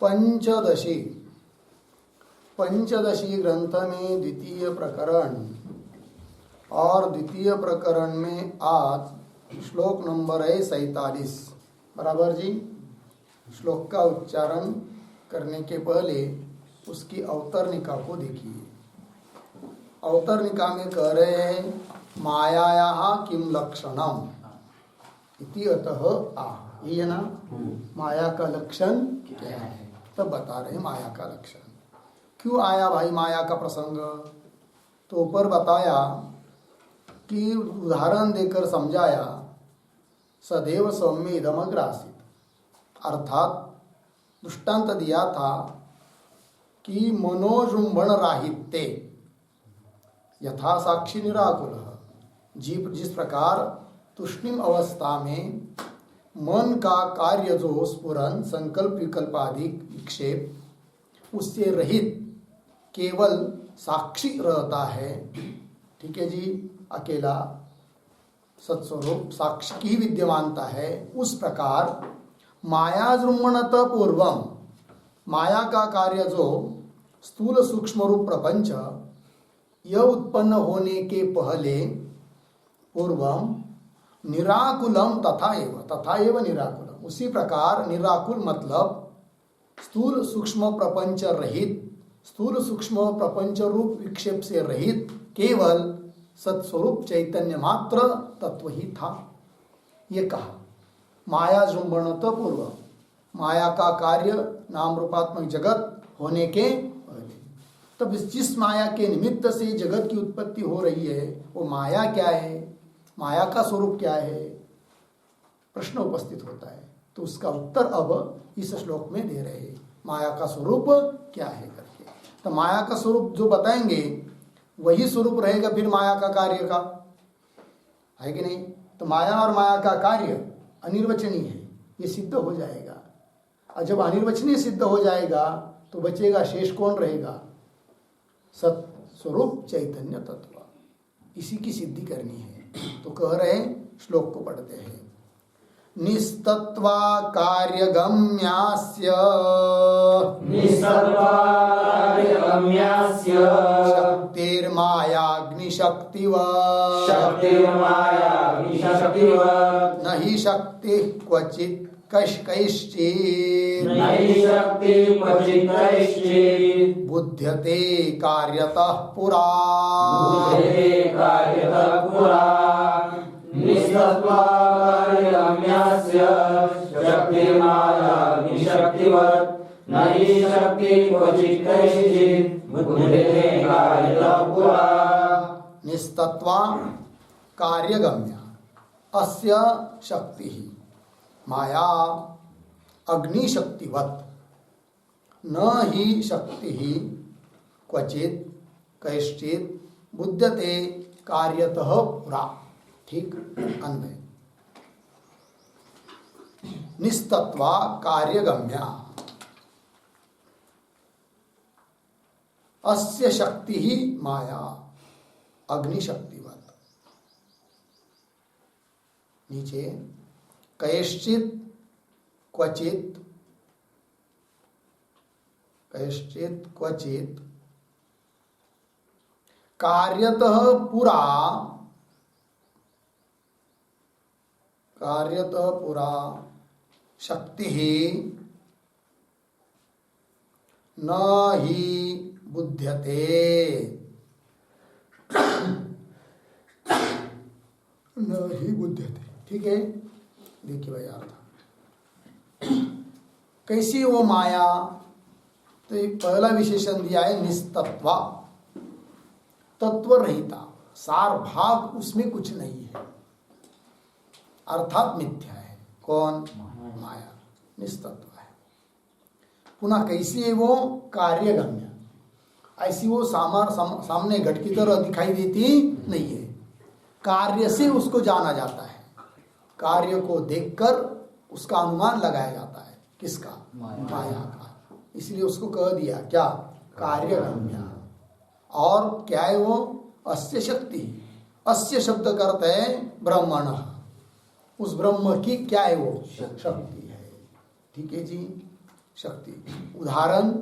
पंचदशी ग्रंथ में द्वितीय प्रकरण, और द्वितीय प्रकरण में आज श्लोक नंबर है 47। बराबर जी। श्लोक का उच्चारण करने के पहले उसकी अवतरणिका को देखिए। अवतरणिका में कह रहे हैं मायायाः किम लक्षणम इति अतः आह। ये है ना, माया का लक्षण क्या है, तब बता रहे हैं माया का लक्षण। क्यों आया भाई माया का प्रसंग? तो ऊपर बताया कि उदाहरण देकर समझाया, सदैव सौम्य इदमग्र आसीत, अर्थात दृष्टांत दिया था कि मनोजुंबन राहित्य यथा साक्षी निराकुल, जिस प्रकार तुष्णिम अवस्था में मन का कार्य जो स्फुरन संकल्प विकल्प आदि विक्षेप उससे रहित केवल साक्षी रहता है, ठीक है जी, अकेला सत्स्वरूप साक्षी की विद्यमानता है, उस प्रकार माया जृंभणत पूर्वम, माया का कार्य जो स्थूल सूक्ष्म रूप प्रपंच यह उत्पन्न होने के पहले पूर्वम निराकुलम तथा एव निराकुलम, उसी प्रकार निराकुल मतलब स्थूल सूक्ष्म प्रपंच रहित, स्थूल सूक्ष्म प्रपंच रूप विक्षेप से रहित केवल सत्स्वरूप चैतन्य मात्र तत्व ही था। ये कहा माया जृंभणत पूर्व, माया का कार्य नाम रूपात्मक जगत होने के पहले। तब जिस माया के निमित्त से जगत की उत्पत्ति हो रही है वो माया क्या है, माया का स्वरूप क्या है, प्रश्न उपस्थित होता है। तो उसका उत्तर अब इस श्लोक में दे रहे हैं, माया का स्वरूप क्या है करके। तो माया का स्वरूप जो बताएंगे वही स्वरूप रहेगा फिर माया का कार्य का, है कि नहीं? तो माया और माया का कार्य अनिर्वचनीय है, ये सिद्ध हो जाएगा। और जब अनिर्वचनीय सिद्ध हो जाएगा तो बचेगा शेष कौन रहेगा? सत स्वरूप चैतन्य तत्व। इसी की सिद्धि करनी है। तो कह रहे हैं, श्लोक को पढ़ते हैं। निस्तत्वा कार्यगम्यास्य शक्तिर्मायाग्निशक्तिवत् न हि शक्तिः क्वचित् कैश्चित् बुध्यते कार्यतः पुरा। निस्तत्वा कार्यगम्या अस्य शक्ति माया अग्निशक्तिवत् न ही शक्ति क्वचित् कैश्चित् बुध्यते कार्यतः पुरा। ठीक अन्वय। निस्तत्वा कार्यगम्या अस्य शक्ति ही माया अग्निशक्तिवत्। नीचे कैश्चित् क्वचित् कार्यतः पुरा शक्ति न ही बुध्यते ठीक है। देखिए भाई अर्थ कैसी वो माया, तो एक पहला विशेषण दिया है निस्तत्वा, तत्व रहिता, सार भाग उसमें कुछ नहीं है, अर्थात मिथ्या है। कौन? माया निस्तत्व है। पुनः कैसी है वो? कार्यगम्य, ऐसी वो सामने घट की तरह दिखाई देती नहीं है, कार्य से उसको जाना जाता है, कार्य को देखकर उसका अनुमान लगाया जाता है। किसका? माया का। इसलिए उसको कह दिया क्या? कार्यगम्य। और क्या है वो? अस्य शक्ति। अस्य शब्द का अर्थ है ब्रह्मण, उस ब्रह्म की क्या है वो? शक्ति है। ठीक है जी। शक्ति। उदाहरण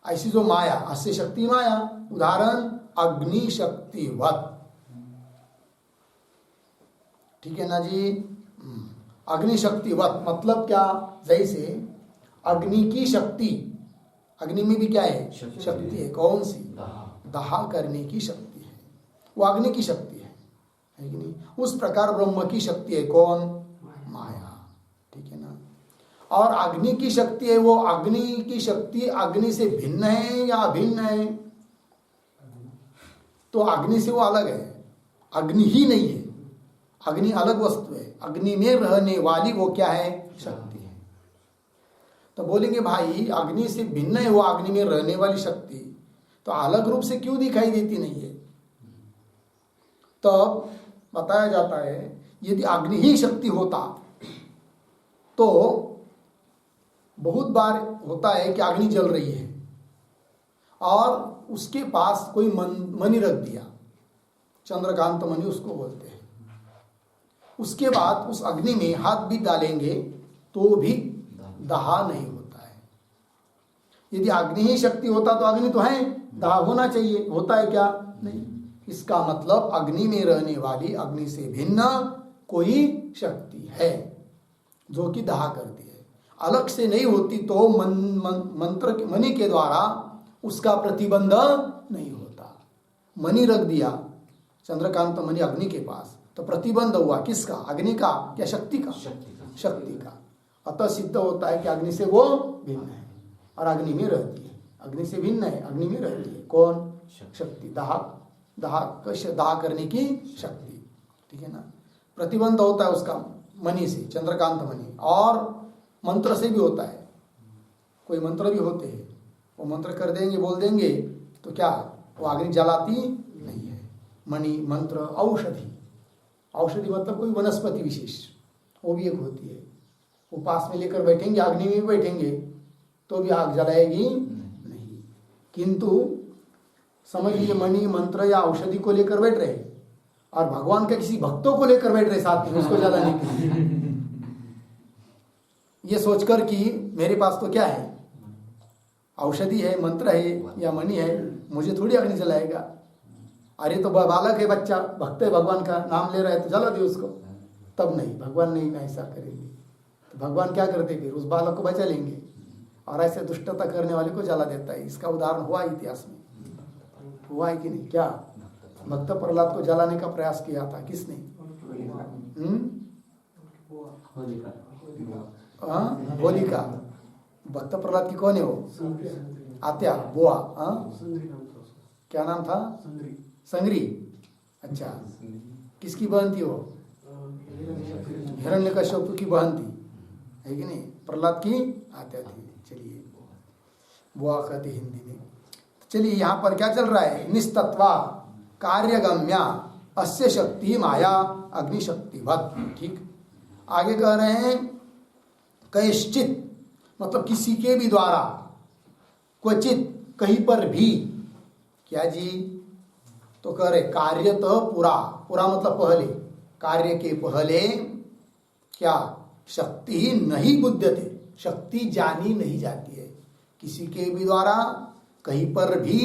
ऐसी जो माया, अस्य शक्ति माया, उदाहरण अग्नि शक्तिवत, ठीक है ना जी। अग्नि शक्तिवत मतलब क्या, जैसे अग्नि की शक्ति, अग्नि में भी क्या है, शक्ति है। कौन सी, दहा करने की शक्ति है, वो अग्नि की शक्ति है कि नहीं। उस प्रकार ब्रह्म की शक्ति है कौन, माया, ठीक है ना। और अग्नि की शक्ति है, वो अग्नि की शक्ति अग्नि से भिन्न है या अभिन्न है, तो अग्नि से वो अलग है, अग्नि ही नहीं है, अग्नि अलग वस्तु है। अग्नि में रहने वाली वो क्या है, शक्ति है। तो बोलेंगे भाई अग्नि से भिन्न है वो अग्नि में रहने वाली शक्ति, तो अलग रूप से क्यों दिखाई देती नहीं है। तब बताया जाता है यदि अग्नि ही शक्ति होता तो बहुत बार होता है कि अग्नि जल रही है और उसके पास कोई मणि रख दिया, चंद्रकांत मणि उसको बोलते हैं। उसके बाद उस अग्नि में हाथ भी डालेंगे तो भी दहा नहीं होता है। यदि अग्नि ही शक्ति होता तो अग्नि तो है, दहा होना चाहिए, होता है क्या, नहीं। इसका मतलब अग्नि में रहने वाली अग्नि से भिन्न कोई शक्ति है जो कि दहा करती है, अलग से नहीं होती तो मंत्र मणि के द्वारा उसका प्रतिबंध नहीं होता। मणि रख दिया चंद्रकांत मणि अग्नि के पास, तो प्रतिबंध हुआ किसका, अग्नि का क्या शक्ति का, शक्ति का। अतः सिद्ध होता है कि अग्नि से वो भिन्न है और अग्नि में रहती है, अग्नि से भिन्न है, अग्नि में रहती है कौन, शक्ति, दहा करने की शक्ति, ठीक है ना। प्रतिबंध होता है उसका मणि से, चंद्रकांत मणि, और मंत्र से भी होता है। कोई मंत्र भी होते हैं, वो मंत्र कर देंगे, बोल देंगे तो क्या वो अग्नि जलाती नहीं है। मणि, मंत्र, औषधि, औषधि मतलब कोई वनस्पति विशेष, वो भी एक होती है। वो पास में लेकर बैठेंगे, अग्नि में भी बैठेंगे तो भी आग जलाएगी नहीं। किंतु समझ लीजिए मणि, मंत्र या औषधि को लेकर बैठ रहे और भगवान के किसी भक्तों को लेकर बैठ रहे साथ में उसको जलाने के लिए, ये सोचकर कि मेरे पास तो क्या है, औषधि है, मंत्र है या मणि है, मुझे थोड़ी अग्नि जलाएगा। अरे तो बालक है, बच्चा भक्त है, भगवान का नाम ले रहा है तो जला दे उसको। तब नहीं, भगवान नहीं ऐसा करेंगे। तो भगवान क्या करते, फिर उस बालक को बचा लेंगे और ऐसे दुष्टता करने वाले को जला देता है। इसका उदाहरण हुआ इतिहास में, हुआ है कि नहीं। क्या भक्त प्रहलाद को जलाने का प्रयास किया था किसने, होलिका। भक्त प्रहलाद की कौन है वो, आत्या, बुआ, क्या नाम था, संग्री। अच्छा, किसकी बहन थी वो, हिरण्यकश्यप की बहन थी, है कि नहीं। प्रहलाद की आत्या थी। चलिए बुआ कहते हिंदी में। चलिए यहाँ पर क्या चल रहा है, निस्तत्वा कार्यगम्या अस्य शक्ति माया अग्निशक्तिवत। ठीक, आगे कह रहे हैं कैश्चित मतलब किसी के भी द्वारा, क्वचित कहीं पर भी, क्या जी, तो कह रहे कार्यतः पुरा, पुरा मतलब पहले, कार्य के पहले क्या, शक्ति नहीं बुध्यते, शक्ति जानी नहीं जाती है। किसी के भी द्वारा कहीं पर भी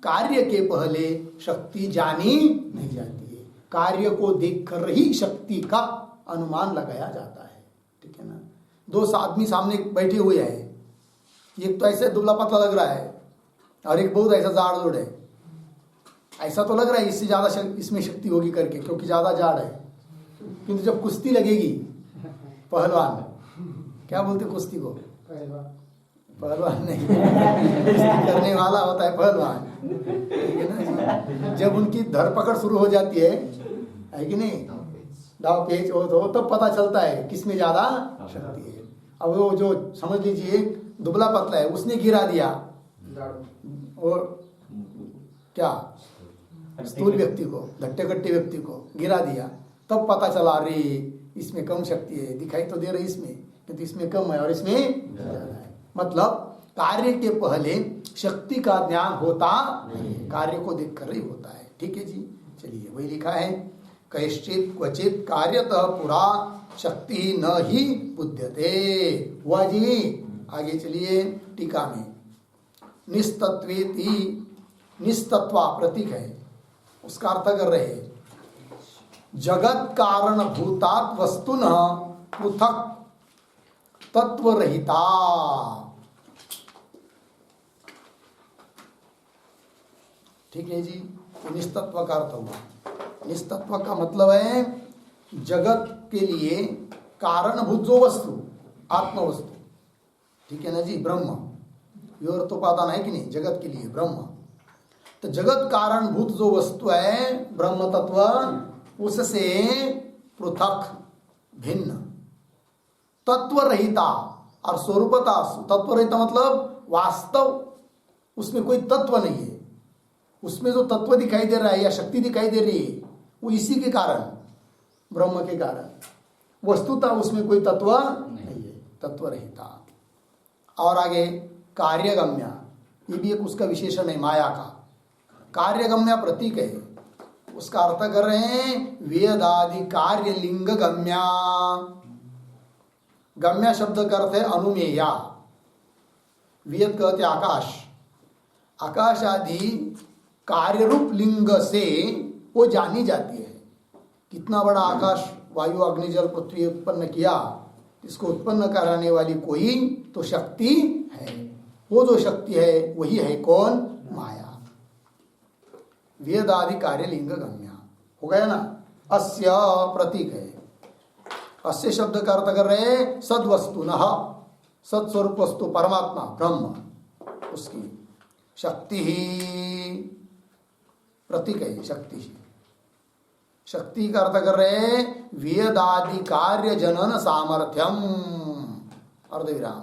कार्य के पहले शक्ति जानी नहीं जाती है। कार्य को देखकर ही शक्ति का अनुमान लगाया जाता है, ठीक है ना। दो आदमी सामने बैठे हुए हैं, एक तो ऐसे दुबला पतला लग रहा है और एक बहुत ऐसा जाड़ जोड़ है। ऐसा तो लग रहा है इससे ज्यादा इसमें शक्ति होगी करके, क्योंकि ज्यादा जाड़ है। किंतु जब कुश्ती लगेगी, पहलवान, क्या बोलते कुश्ती को, पहलवान नहीं, कुश्ती करने वाला होता है पहलवान, ठीक है ना। जब उनकी धरपकड़ शुरू हो जाती है कि नहीं, दाव पेच हो तो तब पता चलता है किसमें ज्यादा शक्ति है। अब वो जो समझ लीजिए दुबला पतला है, उसने गिरा दिया और क्या, स्थूल व्यक्ति को, घट्टे घट्टे व्यक्ति को गिरा दिया, तब पता चला रे इसमें कम शक्ति है, दिखाई तो दे रही इसमें, किंतु इसमें कम है और इसमें ज्यादा है। मतलब कार्य के पहले शक्ति का ज्ञान होता, कार्य को देखकर ही होता है, ठीक है जी। चलिए वही लिखा है, कैश्चित क्वचित कार्यतः पुरा शक्ति न ही बुध्यते। हुआ जी। आगे चलिए टीका में। निस्तत्वेति, निस्तत्वा प्रतीक है, उसका अर्थ कर रहे हैं जगत कारण भूतात वस्तुनः पृथक तत्वरहिता। ठीक है जी। निस्तत्व का अर्थ हुआ। निस्तत्व का मतलब है जगत के लिए कारणभूत जो वस्तु, आत्म वस्तु, ठीक है ना जी, ब्रह्म, विवर्तोपादान है कि नहीं, जगत के लिए ब्रह्म। तो जगत कारणभूत जो वस्तु है ब्रह्म तत्व, उससे पृथक भिन्न, तत्व रहिता और स्वरूपता। तत्व रहिता मतलब वास्तव, उसमें कोई तत्व नहीं है। उसमें जो तत्व दिखाई दे रहा है या शक्ति दिखाई दे रही है वो इसी के कारण, ब्रह्म के कारण। वस्तुता उसमें कोई तत्व नहीं है, तत्व रहिता। और आगे कार्यगम्या, ये भी एक उसका विशेषण है माया का। कार्यगम्या प्रतीक है, उसका अर्थ कर रहे हैं वेदादि कार्य लिंग गम्या। गम्या शब्द का अर्थ है अनुमेया। वेद कहते आकाश, आकाश आदि कार्य रूप लिंग से वो जानी जाती है। कितना बड़ा आकाश, वायु अग्नि जल पृथ्वी उत्पन्न किया, इसको उत्पन्न कराने वाली कोई तो शक्ति है। वो जो शक्ति है वही है कौन? माया। वेदादि कार्य लिंग गम्या हो गया ना। अस्य प्रतीक है। अस्य शब्द का अर्थ कर रहे हैं सद्वस्तुनः, सत्स्वरूप वस्तु परमात्मा ब्रह्म, उसकी शक्ति ही प्रतीक है। शक्ति ही, शक्ति का अर्थ कर रहे हैं वेदादि कार्य जनन सामर्थ्यम, अर्धविराम,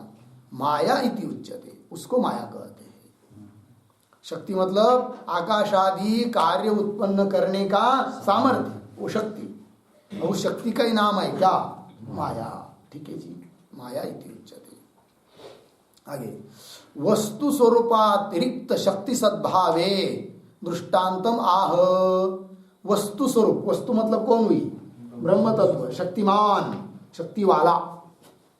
माया इति उच्यते, उसको माया कहते हैं। शक्ति मतलब आकाश आदि कार्य उत्पन्न करने का सामर्थ्य, वो शक्ति। और उस शक्ति का ही नाम है क्या? माया। ठीक है जी, माया इति उच्यते। आगे वस्तु स्वरूपातिरिक्त शक्ति सद्भावे दृष्टांतम आह। वस्तु स्वरूप, वस्तु मतलब कौन हुई? ब्रह्म तत्व, शक्तिमान, शक्ति वाला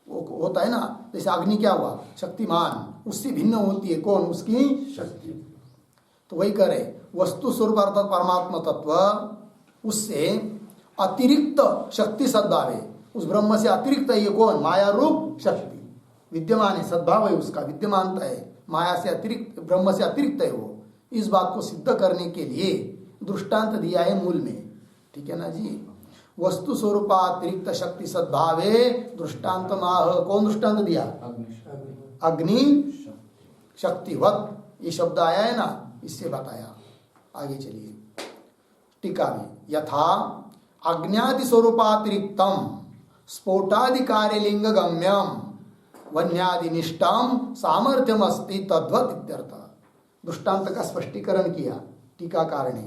वो होता है ना। जैसे अग्नि क्या हुआ? शक्तिमान, उससे भिन्न होती है कौन? उसकी शक्ति। तो वही करे वस्तु स्वरूप अर्थात परमात्मा तत्व, उससे अतिरिक्त शक्ति सद्भावे, उस ब्रह्म से अतिरिक्त है ये कौन? माया रूप शक्ति विद्यमान है, सद्भाव है, उसका विद्यमानता है, माया से अतिरिक्त, ब्रह्म से अतिरिक्त है वो। इस बात को सिद्ध करने के लिए दृष्टांत दिया है मूल में। ठीक है ना जी। वस्तु स्वरूपातिरिक्त शक्ति सद्भावे दृष्टांत माह। कौन दृष्टांत दिया? अग्नि शक्तिवत, ये शब्द आया है ना, इससे बताया। आगे चलिए टीका में, यथा अग्न्यादि स्वरूपातिरिक्तम स्फोटादि कार्य लिंग गम्यम वन्यादि निष्ठम सामर्थ्यम अस्ति तद्वत इत्यर्थ। दृष्टांत का स्पष्टीकरण किया टीकाकार ने।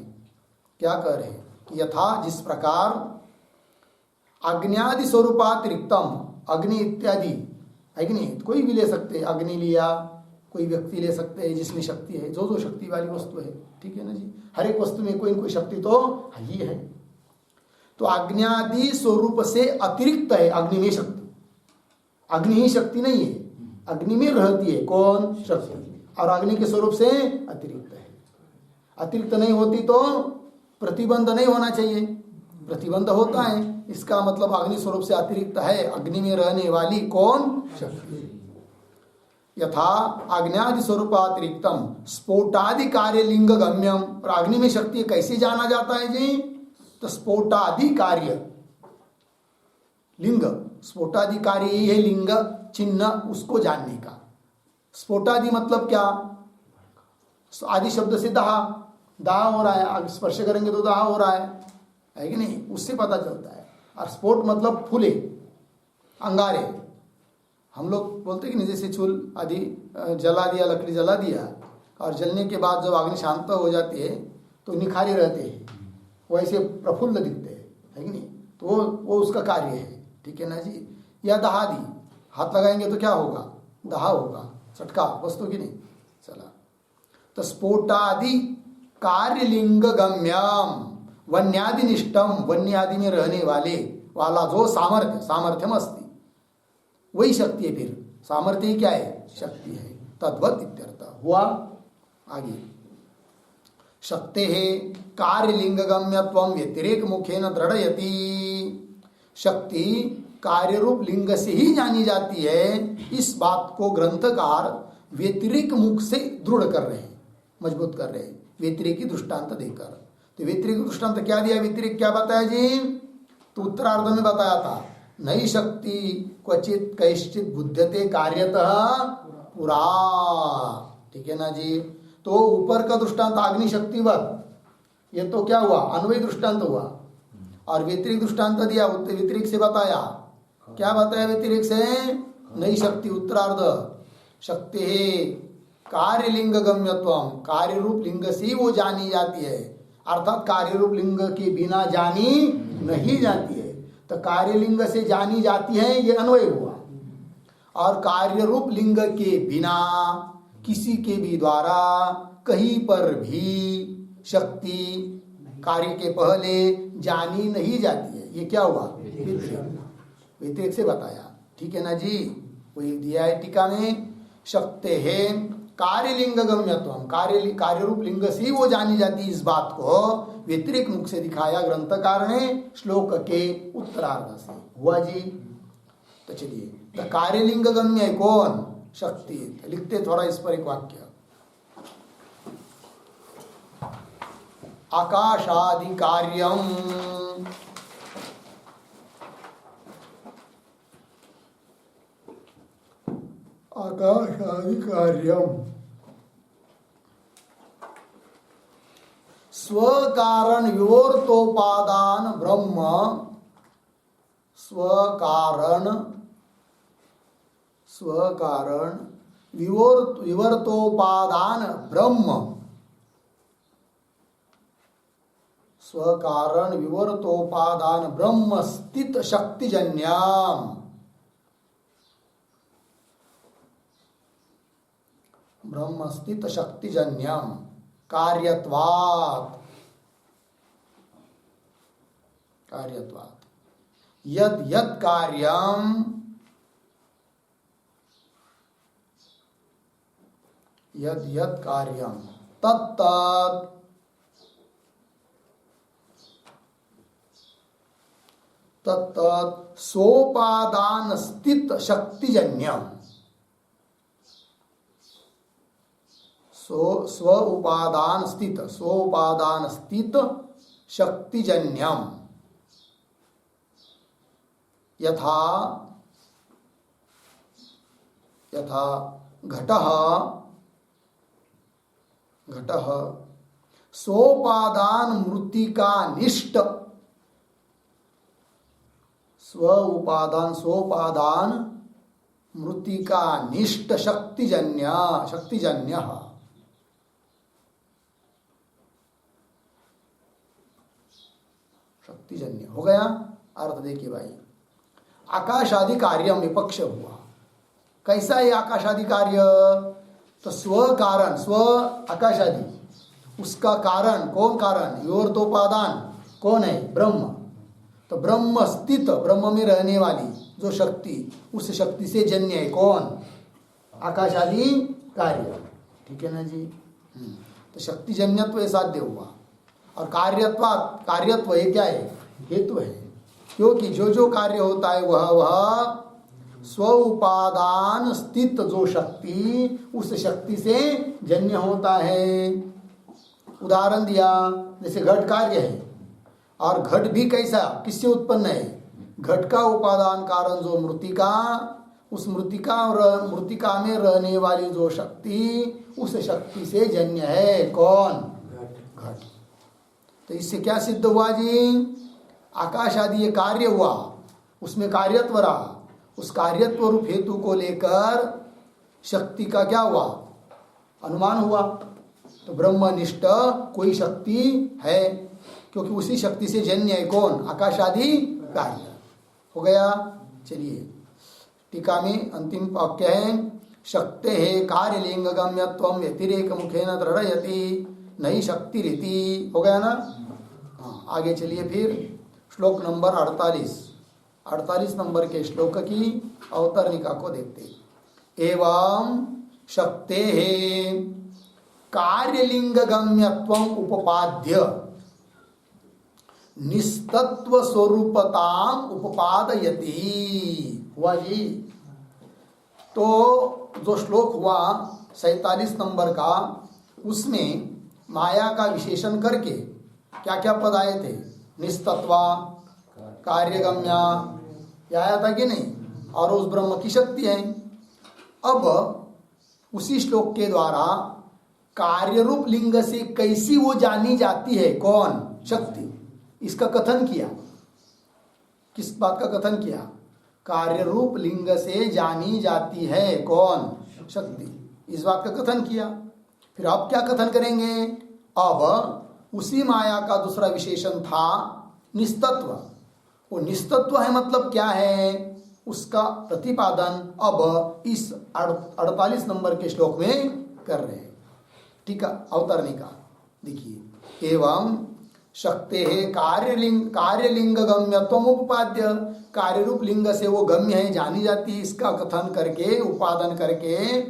क्या कह रहे हैं कि यथा, जिस प्रकार अग्न्यादि स्वरूपातिरिक्तम, अग्नि इत्यादि है कि नहीं, कोई भी ले सकते हैं, अग्नि लिया, कोई व्यक्ति ले सकते हैं जिसमें शक्ति है, जो जो शक्ति वाली वस्तु है। ठीक है ना जी, हर एक वस्तु में कोई न कोई शक्ति तो ही है। तो अग्न्यादि स्वरूप से अतिरिक्त है अग्नि में शक्ति। अग्नि ही शक्ति नहीं है, अग्नि में रहती है कौन? शक्ति। और अग्नि के स्वरूप से अतिरिक्त है। अतिरिक्त नहीं होती तो प्रतिबंध नहीं होना चाहिए, प्रतिबंध होता है। इसका मतलब अग्नि स्वरूप से अतिरिक्त है, अग्नि में रहने वाली कौन? शक्ति। यथा अग्न्यादि स्वरूपातिरिक्तम स्फोटादि कार्य लिंग गम्यम। और अग्नि में शक्ति कैसे जाना जाता है जी? तो स्फोटादि कार्य लिंग, स्फोटादि कार्य यही है लिंग चिन्ह, उसको जानने का। स्फोटादि मतलब क्या? आदि शब्द से दाह, दाह हो रहा है, आग स्पर्श करेंगे तो दाह हो रहा है कि नहीं, उससे पता चलता है। और स्फोट मतलब फूले, अंगारे। हम लोग बोलते कि नहीं, जैसे चूल आदि जला दिया, लकड़ी जला दिया, और जलने के बाद जब अग्नि शांत हो जाती है तो निखारे रहते हैं, वैसे प्रफुल्ल दिखते हैं, है कि नहीं। तो वो उसका कार्य है। ठीक है ना जी। या दहादी, हाथ लगाएंगे तो क्या होगा? दहा होगा, चटका वस्तु की नहीं। चला, तो स्फोटादि कार्य लिंग गम्यम, वन्यादिनिष्ठम, वन्य आदि में रहने वाला जो सामर्थ्य, सामर्थ्यम अस्ति, वही शक्ति है। फिर सामर्थ्य ही क्या है? शक्ति है। तद्वत इत्यर्थ हुआ। आगे शक्ते है कार्यलिंगगम्यत्वम व्यतिरेक मुखेन दृढ़यति। शक्ति कार्य रूप लिंग से ही जानी जाती है, इस बात को ग्रंथकार व्यतिरिक मुख से दृढ़ कर रहे हैं, मजबूत कर रहे हैं, व्यतिरिक दृष्टांत देकर। तो व्यतिरिक दृष्टांत क्या दिया? व्यतिरिक क्या बताया जी? तो उत्तरार्ध में बताया था, नई शक्ति क्वचित कैश्चित बुध्यते कार्यतः पुरा। ठीक है ना जी? तो ऊपर का दृष्टांत अग्नि शक्तिवत, ये तो क्या हुआ? अन्वय दृष्टांत हुआ। और व्यतिरिक दृष्टांत दिया, व्यतिरिक से बताया। क्या बताया व्यतिरिक से? नई शक्ति उत्तरार्ध शक्ति है कार्य लिंग गम्यत्वम, कार्य रूप लिंग से वो जानी जाती है, अर्थात कार्य रूप लिंग के बिना जानी नहीं जाती है। तो कार्य लिंग से जानी जाती है, ये अन्वय हुआ। और कार्य रूप लिंग के बिना किसी के भी द्वारा कहीं पर भी शक्ति कार्य के पहले जानी नहीं जाती है। ये क्या हुआ? व्यतिरेक से बताया। ठीक है ना जी? वही दिया है टीका में, शक्ति है कार्यलिंग गम्यत्वम, कार्य रूप लिंग से वो जानी जाती, इस बात को व्यतिरिक मुख से दिखाया ग्रंथकार ने श्लोक के उत्तरार्ध से। हुआ जी? तो चलिए, तो कार्यलिंग गम्य है कौन? शक्ति। लिखते थोड़ा इस पर एक वाक्य, आकाशादि कार्यम, आकाशादि कार्यम स्वकारण विवर्तोपादान ब्रह्म, स्वकारण विवर्तोपादान ब्रह्म, स्वकारण विवर्तोपादान ब्रह्म स्थित शक्तिजन्यम, ब्रह्म स्थित शक्तिजन्यम कार्यत्वात्, यद यद कार्यम, यद यद कार्यम तत्तत् तत्तत् सोपादान स्थित शक्तिजन्यम, स्व उपादान स्थित, सोपादान स्थित शक्तिजन्यम, यथा यथा घटः घटः सोपादान मृत्तिका निष्ठ, स्व उपादान सोपादान मृत्तिका निष्ठ शक्तिजन्य, शक्तिजन्य। शक्तिजन्य हो गया। अर्थ देखिए भाई, आकाश आदि कार्य विपक्ष हुआ। कैसा है आकाश आदि कार्य? तो स्व कारण, स्व आकाश आदि, उसका कारण कौन? कारण योर्तोपादान कौन है? ब्रह्म। तो ब्रह्म स्थित, ब्रह्म में रहने वाली जो शक्ति, उस शक्ति से जन्य है कौन? आकाश आदि कार्य। ठीक है ना जी? तो शक्तिजन्यत्व साध्य हुआ। और कार्यत्व ये क्या है? हेतु है। क्योंकि जो कार्य होता है वह स्व उपादान स्थित जो शक्ति, उस शक्ति से जन्य होता है। उदाहरण दिया, जैसे घट कार्य है, और घट भी कैसा, किससे उत्पन्न है? घट का उपादान कारण जो मृत्तिका, उस मृत्तिका और मृत्तिका में रहने वाली जो शक्ति, उस शक्ति से जन्य है कौन? घट। तो इससे क्या सिद्ध हुआ जी? आकाश आदि ये कार्य हुआ, उसमें कार्यत्व रहा, उस कार्यत्व रूप हेतु को लेकर शक्ति का क्या हुआ? अनुमान हुआ। तो ब्रह्मनिष्ठ कोई शक्ति है, क्योंकि उसी शक्ति से जन्य है कौन? आकाश आदि कार्य। हो गया। चलिए टीका में अंतिम वाक्य है, शक्ते है कार्यलिंग गम्यत्वम व्यतिरेक मुखेन दृढ़यति नई शक्ति रीति। हो गया ना? हाँ, आगे चलिए फिर श्लोक नंबर 48 नंबर के श्लोक की अवतरणिका को देखते। एवं शक्ते कार्यलिंग गम्यत्वम उपपाद्य निस्तत्व स्वरूपताम उपपादयति। हुआ जी। तो जो श्लोक हुआ 47 नंबर का, उसमें माया का विशेषण करके क्या क्या पद आए थे? निस्तत्वा, कार्यगम्या, आया था कि नहीं? और उस ब्रह्म की शक्ति है। अब उसी श्लोक के द्वारा कार्य रूप लिंग से कैसी वो जानी जाती है? कौन? शक्ति। इसका कथन किया। किस बात का कथन किया? कार्य रूप लिंग से जानी जाती है कौन? शक्ति। इस बात का कथन किया। फिर अब क्या कथन करेंगे? अब उसी माया का दूसरा विशेषण था निस्तत्व। वो निस्तत्व है मतलब क्या है, उसका प्रतिपादन अब इस 48 नंबर के श्लोक में कर रहे हैं। ठीक है, अवतरणिका देखिए। एवं शक्ते है कार्यलिंग गम्यत्वम उपाद्य, कार्य रूप लिंग से वो गम्य है, जानी जाती है, इसका कथन करके, उपादन करके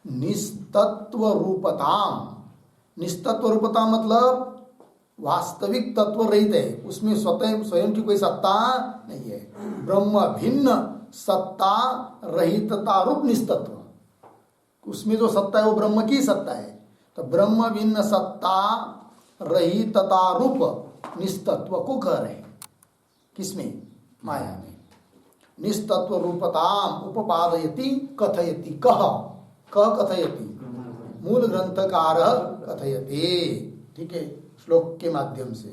निस्तत्व रूपताम। निस्तत्व रूपता मतलब वास्तविक तत्व रहित है, उसमें स्वयं की कोई सत्ता नहीं है। ब्रह्म भिन्न सत्ता रहितता रूप निस्तत्व, उसमें जो सत्ता है वो ब्रह्म की सत्ता है। तो ब्रह्म भिन्न सत्ता रहितता रूप निस्तत्व को कह रहे हैं। किसमें? माया में। निस्तत्व रूपताम उपपादयति कथयति। कह कथयति, मूल ग्रंथकार कथयति। ठीक है, श्लोक के माध्यम से।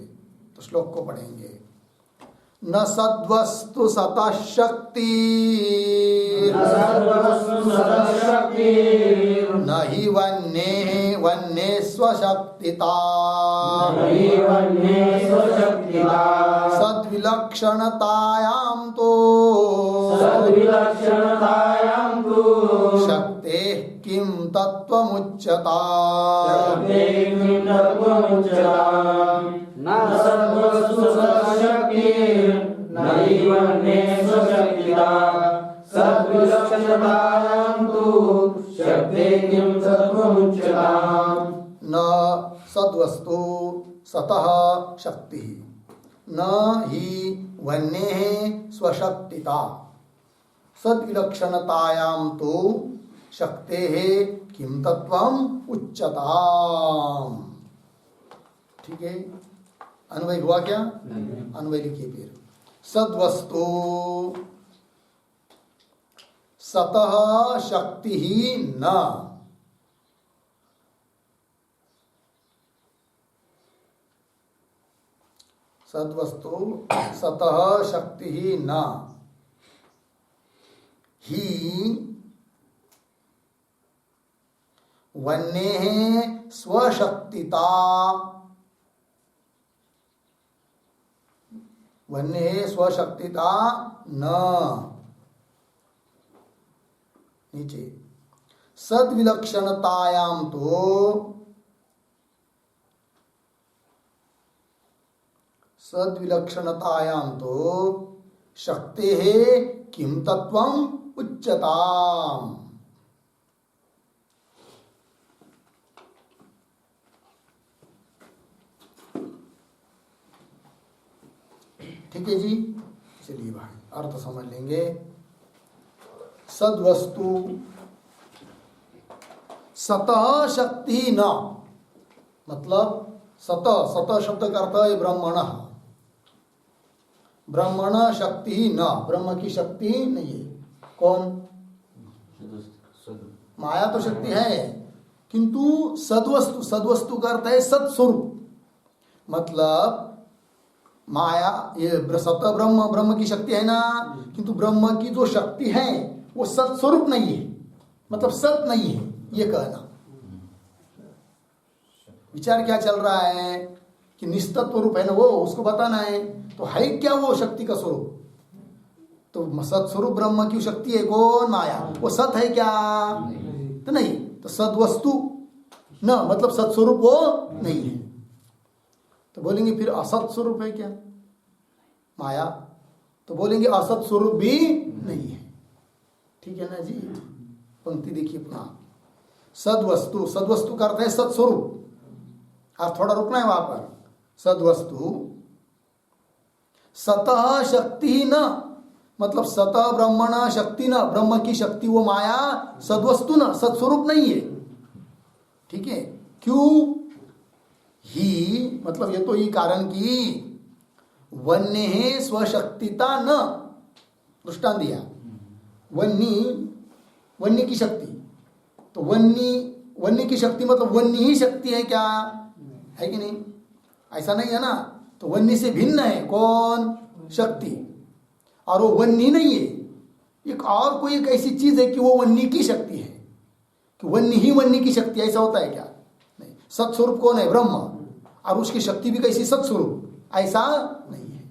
तो श्लोक को पढ़ेंगे। न सद्वस्तु सतः शक्ति न हि वन्ये स्वशक्तिता सद्विलक्षणतायां तो शक्तेः किं तत्त्वमुच्यता। न सद्वस्तु सतः शक्ति न हि वन्ये स्वशक्तिता सद्विलक्षणतायां तो शक्तेः किं तत्त्वम् उच्यताम्। ठीक है, अन्वय हुआ क्या? अन्वय लिखिए फिर। सद्वस्तु सतः शक्ति ही न, सद्वस्तु सतः शक्ति ही न ही वन्ये स्वशक्तिता, वन्ये स्वशक्तिता न। नीचे सद्विलक्षणतायां तो शक्तेः किं तत्त्वम् उच्यताम्। ठीक है जी, चलिए भाई अर्थ समझ लेंगे। सद्वस्तु सतः शक्ति न, मतलब सतः शब्द का अर्थ है ब्रह्मण। ब्रह्मण शक्ति न, ब्रह्म की शक्ति नहीं है। कौन? माया तो शक्ति है, किंतु सद्वस्तु का अर्थ है सत्स्वरूप। मतलब माया ये सत ब्रह्म की शक्ति है ना, किंतु ब्रह्म की जो शक्ति है वो सत्स्वरूप नहीं है, मतलब सत नहीं है, ये कहना। विचार क्या चल रहा है कि निस्तत्व रूप है ना वो, उसको बताना है। तो है क्या वो शक्ति का स्वरूप? तो सत्स्वरूप ब्रह्म की शक्ति है कौन? माया। वो सत है क्या? तो नहीं। तो सद्वस्तु न मतलब सत्स्वरूप वो नहीं है। तो बोलेंगे फिर असत स्वरूप है क्या माया? तो बोलेंगे असत स्वरूप भी नहीं है। ठीक है ना जी? पंक्ति देखिए पुनः, सद्वस्तु, सद्वस्तु का अर्थ है सत्स्वरूप। आज थोड़ा रुकना है वहां पर। सद्वस्तु सतः शक्ति न, मतलब सतः ब्रह्मण शक्ति न, ब्रह्म की शक्ति वो माया सद्वस्तु न, सत्स्वरूप नहीं है। ठीक है? क्यों? ही मतलब ये तो ही कारण की वन्य है स्वशक्तिता न, दृष्टांत दिया। वन्य की शक्ति, तो वन्य की शक्ति मतलब वन्य ही शक्ति है क्या? है कि नहीं? ऐसा नहीं है ना। तो वन्य से भिन्न है कौन? शक्ति। और वो वन्य नहीं है, एक और कोई एक ऐसी चीज है कि वो वन्य की शक्ति है, कि वन्य ही वन्य की शक्ति, ऐसा होता है क्या? नहीं। सत्स्वरूप कौन है? ब्रह्म, और उसकी शक्ति भी कैसी? सत्स्वरूप, ऐसा नहीं है,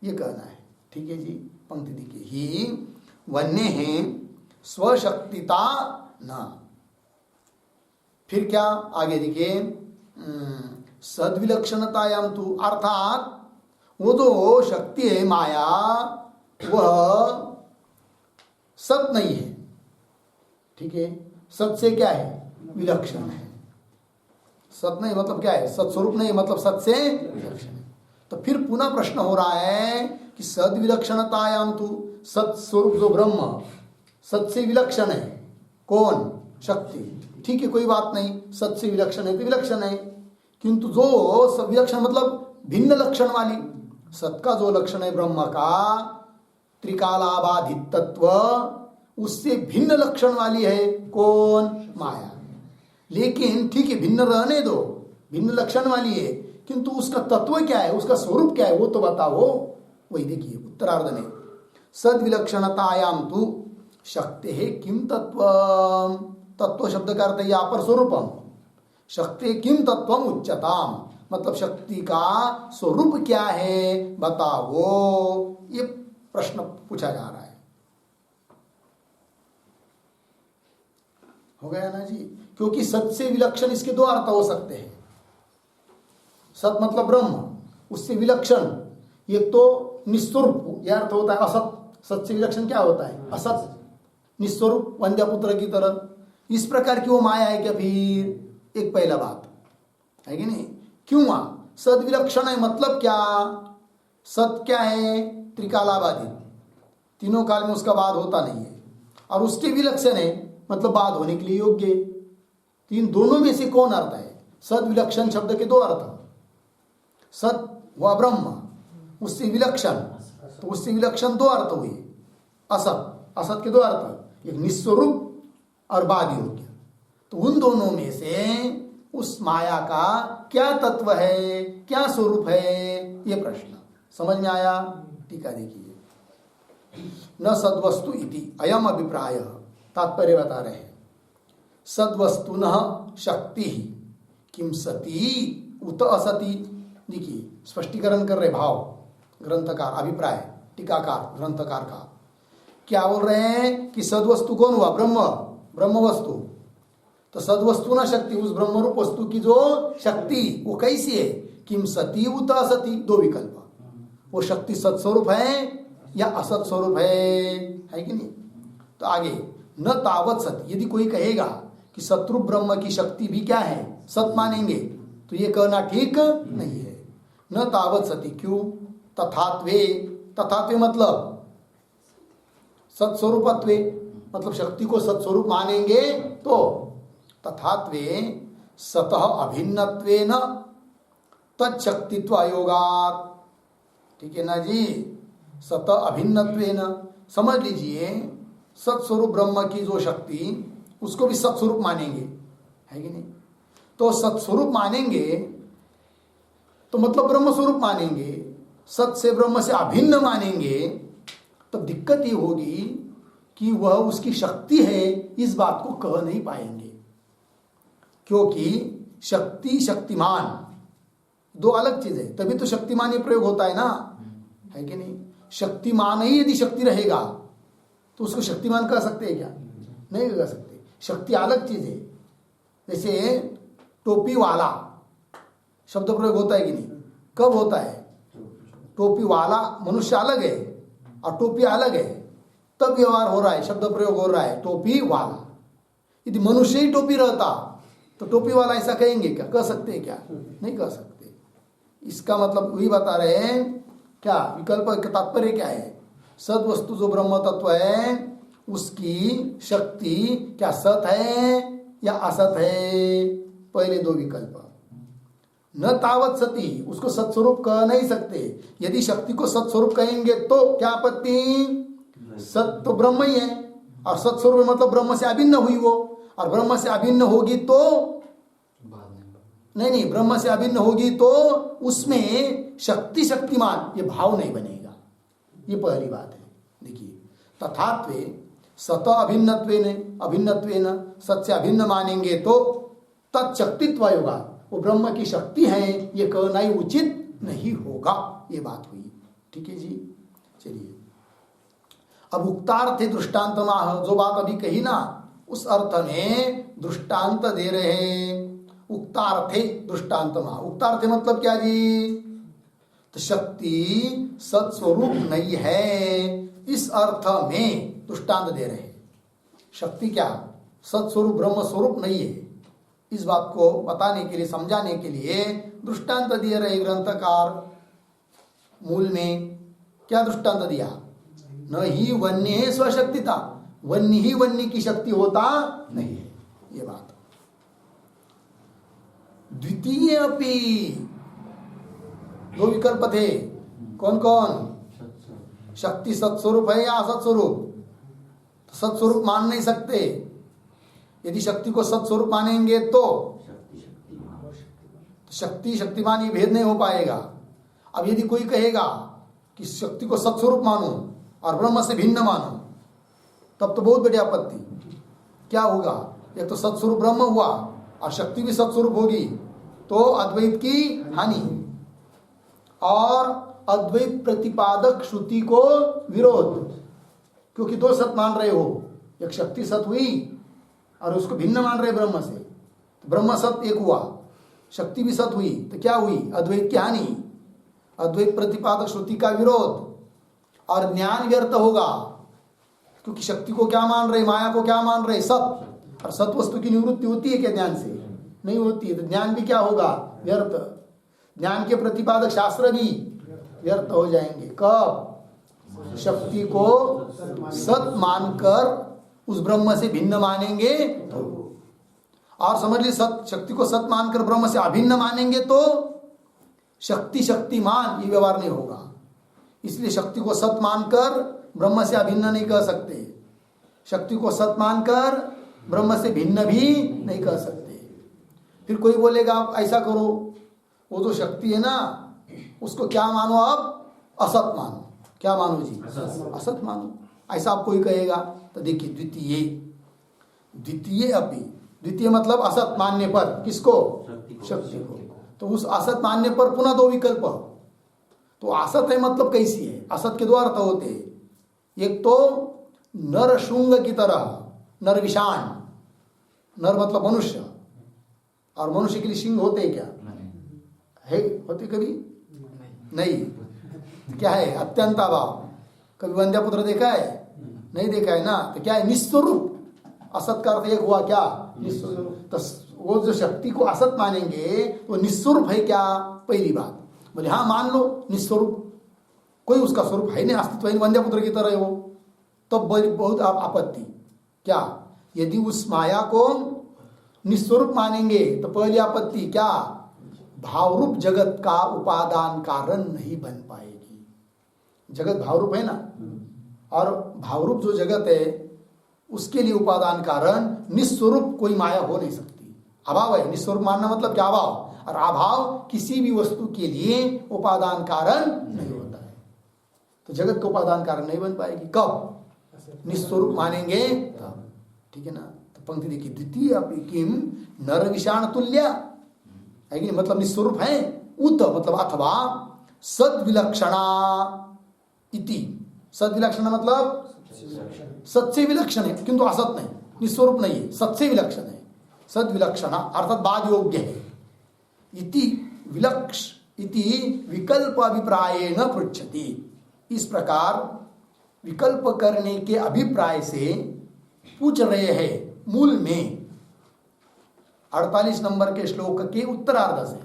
ये कहना है। ठीक है जी? पंक्ति देखिए, ही वन्य है स्वशक्तिता न। फिर क्या आगे देखिए, सद्विलक्षणतायाम तु, अर्थात वो जो शक्ति है माया वह सत नहीं है। ठीक है? सत से क्या है? विलक्षण है। सत नहीं मतलब क्या है? सत्स्वरूप नहीं मतलब सत से विलक्षण है। तो फिर पुनः प्रश्न हो रहा है कि सद्विलक्षणतायाम तु, सत्स्वरूप जो ब्रह्म सत से विलक्षण है, कौन? शक्ति। ठीक है, कोई बात नहीं, सत से विलक्षण है तो विलक्षण है, किंतु जो विलक्षण मतलब भिन्न लक्षण वाली, सत का जो लक्षण है ब्रह्म का त्रिकालाबाधित तत्व, उससे भिन्न लक्षण वाली है कौन? माया। लेकिन ठीक है, भिन्न रहने दो, भिन्न लक्षण वाली है, किंतु उसका तत्व क्या है, उसका स्वरूप क्या है, वो तो बताओ। वही देखिए उत्तरार्ध में, सद्विलक्षणतायाम तु शक्ति है किम तत्व, तत्व शब्द का अर्थ है यहाँ पर स्वरूपम, शक्ति किम तत्वम उच्चताम, मतलब शक्ति का स्वरूप क्या है बताओ, ये प्रश्न पूछा जा रहा है। हो गया ना जी? क्योंकि सत से विलक्षण इसके दो अर्थ हो सकते हैं। सत मतलब ब्रह्म, उससे विलक्षण एक तो निस्वरूप, यह अर्थ होता है असत। सत से विलक्षण क्या होता है? असत, निस्वरूप, वंद्यपुत्र की तरह। इस प्रकार की वो माया है क्या? फिर एक पहला बात है कि नहीं? क्यों? सद विलक्षण है मतलब क्या? सत क्या है? त्रिकालाबाधित, तीनों काल में उसका बाद होता नहीं है, और उसके विलक्षण है मतलब बाद होने के लिए योग्य। तीन दोनों में से कौन अर्थ है? सद विलक्षण शब्द के दो अर्थ, सत व ब्रह्म, उससे विलक्षण, तो उससे विलक्षण दो अर्थ हुए। असत, असत के दो अर्थ, एक निस्वरूप और बाद योग्य। तो उन दोनों में से उस माया का क्या तत्व है, क्या स्वरूप है, ये प्रश्न समझ में आया? टीका देखिए, न सद्वस्तु इति अयम अभिप्राय, तात्पर्य बता रहे हैं। सद्वस्तुनः शक्ति किम सती उत असती। देखिए स्पष्टीकरण कर रहे भाव ग्रंथकार, अभिप्राय टीकाकार ग्रंथकार का। क्या बोल रहे हैं कि सद्वस्तु कौन हुआ? ब्रह्म, ब्रह्म वस्तु। तो सद्वस्तु न शक्ति, उस ब्रह्म रूप वस्तु की जो शक्ति वो कैसी है? किम सती उत असती, दो विकल्प, वो शक्ति सत्स्वरूप है या असत स्वरूप है कि नहीं? तो आगे, न तावत सत, यदि कोई कहेगा कि शत्रु ब्रह्म की शक्ति भी क्या है? सत मानेंगे, तो ये कहना ठीक नहीं है। न तावत सती, क्यों? तथात्वे, तथात्वे मतलब सत्स्वरूपत्वे, मतलब शक्ति को सत्स्वरूप मानेंगे तो तथात्वे सतः अभिन्नत्वेन तत्शक्तित्व अयोगात्। ठीक है ना जी? सतः अभिन्नत्वेन, समझ लीजिए सत्स्वरूप ब्रह्म की जो शक्ति, उसको भी सत्स्वरूप मानेंगे, है कि नहीं? तो सत्स्वरूप मानेंगे तो मतलब ब्रह्म स्वरूप मानेंगे, सत से ब्रह्म से अभिन्न मानेंगे, तब दिक्कत ये होगी कि वह उसकी शक्ति है इस बात को कह नहीं पाएंगे, क्योंकि शक्ति शक्तिमान दो अलग चीज है। तभी तो शक्तिमान ये प्रयोग होता है ना, है कि नहीं? शक्तिमान ही यदि शक्ति रहेगा तो उसको शक्तिमान कह सकते हैं क्या? नहीं कह सकते। शक्ति अलग चीज है। जैसे टोपी वाला शब्द प्रयोग होता है कि नहीं? कब होता है? टोपी वाला मनुष्य अलग है और टोपी अलग है, तब व्यवहार हो रहा है, शब्द प्रयोग हो रहा है टोपी वाला। यदि मनुष्य ही टोपी रहता तो टोपी वाला ऐसा कहेंगे क्या? कह सकते हैं क्या? नहीं कह सकते। इसका मतलब वही बता रहे हैं क्या, विकल्प का तात्पर्य क्या है? सद वस्तु जो ब्रह्म तत्व है उसकी शक्ति क्या सत है या असत है? पहले दो विकल्प। न तावत सती, उसको सत्स्वरूप कह नहीं सकते। यदि शक्ति को सत्स्वरूप कहेंगे तो क्या आपत्ति? सत तो ब्रह्म ही है और सत्स्वरूप मतलब ब्रह्म से अभिन्न हुई वो, और ब्रह्म से अभिन्न होगी तो नहीं, ब्रह्म से अभिन्न होगी तो उसमें शक्ति शक्तिमान ये भाव नहीं बनेगा। ये पहली बात है। देखिए, तथात्वे सत अभिन्नत्वेन सत से अभिन्न मानेंगे तो तत्शक्तित्व होगा, वो ब्रह्म की शक्ति है, ये कहना ही उचित नहीं होगा। ये बात हुई। ठीक है जी। चलिए, अब उक्तार्थ दृष्टांत माह, जो बात अभी कही ना उस अर्थ में दृष्टांत दे रहे हैं। उक्तार्थे दृष्टांत माह, उक्तार्थ मतलब क्या जी? तो शक्ति सत्स्वरूप नहीं है, इस अर्थ में दृष्टांत दे रहे हैं। शक्ति क्या सत्स्वरूप ब्रह्म स्वरूप नहीं है, इस बात को बताने के लिए, समझाने के लिए दृष्टांत दिए रहे ग्रंथकार। मूल में क्या दृष्टांत दिया? न ही वन्य है स्वशक्तिता, वन्य ही वन्य की शक्ति होता नहीं है। ये बात। द्वितीय अपि, दो विकल्प थे, कौन कौन? शक्ति सत्स्वरूप है या असत्स्वरूप? सत्स्वरूप मान नहीं सकते। यदि शक्ति को सत्स्वरूप मानेंगे तो शक्ति शक्तिमान ये भेद नहीं हो पाएगा। अब यदि कोई कहेगा कि शक्ति को सत्स्वरूप मानो और ब्रह्म से भिन्न मानो, तब तो बहुत बड़ी आपत्ति। क्या होगा? एक तो सत्स्वरूप ब्रह्म हुआ और शक्ति भी सत्स्वरूप होगी, तो अद्वैत की हानि और अद्वैत प्रतिपादक श्रुति को विरोध। क्योंकि दो सत मान रहे हो, एक शक्ति सत हुई और उसको भिन्न मान रहे ब्रह्म से, तो ब्रह्म सत एक हुआ, शक्ति भी सत हुई, तो क्या हुई? अद्वैत की हानि, अद्वैत प्रतिपादक श्रुति का विरोध, और ज्ञान व्यर्थ होगा। क्योंकि शक्ति को क्या मान रहे, माया को क्या मान रहे? सत। और सत वस्तु की निवृत्ति होती है क्या ज्ञान से? नहीं होती है, तो ज्ञान भी क्या होगा? व्यर्थ। ज्ञान के प्रतिपादक शास्त्र भी व्यर्थ हो जाएंगे। कब? शक्ति को सत मानकर उस ब्रह्म से भिन्न मानेंगे तो। और समझ ली, सत शक्ति को सत मानकर ब्रह्म से अभिन्न मानेंगे तो शक्ति शक्तिमान ये व्यवहार नहीं होगा। इसलिए शक्ति को सत मानकर ब्रह्म से अभिन्न नहीं कह सकते, शक्ति को सत मानकर ब्रह्म से भिन्न भी नहीं कह सकते। फिर कोई बोलेगा आप ऐसा करो, वो जो शक्ति है ना उसको क्या मानो? अब असत मानो। क्या मानो जी? असत मानो। ऐसा आप कोई कहेगा तो देखिए, द्वितीय अपि, द्वितीय मतलब असत मानने पर, किसको? शक्ति को। तो उस असत मानने पर पुनः दो विकल्प। तो असत है मतलब कैसी है? असत के दो अर्थ होते हैं। एक तो नर शुंग की तरह, नर विषाण, नर मतलब मनुष्य, और मनुष्य के लिए सिंह होते हैं क्या? है होते कभी? नहीं। क्या है? अत्यंत अभाव। कभी वंद्यपुत्र देखा है? नहीं देखा है ना। तो क्या है? निस्वरूप। असत का अर्थ एक हुआ क्या? निस्वरूप। तो वो जो शक्ति को असत मानेंगे वो निस्वरूप है क्या? पहली बात। बोले हाँ मान लो निस्वरूप, कोई उसका स्वरूप है नहीं, अस्तित्व है, वंद्यपुत्र की तरह है वो, तब बहुत आपत्ति। क्या? यदि उस माया को निस्वरूप मानेंगे तो पहली आपत्ति क्या? भावरूप जगत का उपादान कारण नहीं बन पाएगी। जगत भावरूप है ना, और भावरूप जो जगत है उसके लिए उपादान कारण निस्वरूप कोई माया हो नहीं सकती। अभाव है, निस्वरूप मानना मतलब क्या? अभाव। और अभाव किसी भी वस्तु के लिए उपादान कारण नहीं होता है, तो जगत का उपादान कारण नहीं बन पाएगी। कब? निस्वरूप मानेंगे तब। ठीक है ना। तो पंक्ति देखिए, द्वितीय अपि किम नर विषाण तुल्य है कि नहीं, मतलब निस्वरूप है। उत मतलब अथवा सद्विलक्षणा इति, सद्विलक्षण मतलब सत से विलक्षण है किंतु असत नहीं, निस्वरूप नहीं है, सत से विलक्षण है। सद्विलक्षणा अर्थात बाद योग्य है। इति इति विकल्प अभिप्राय न पृच्छति। इस प्रकार विकल्प करने के अभिप्राय से पूछ रहे हैं। मूल में 48 नंबर के श्लोक के उत्तरार्ध से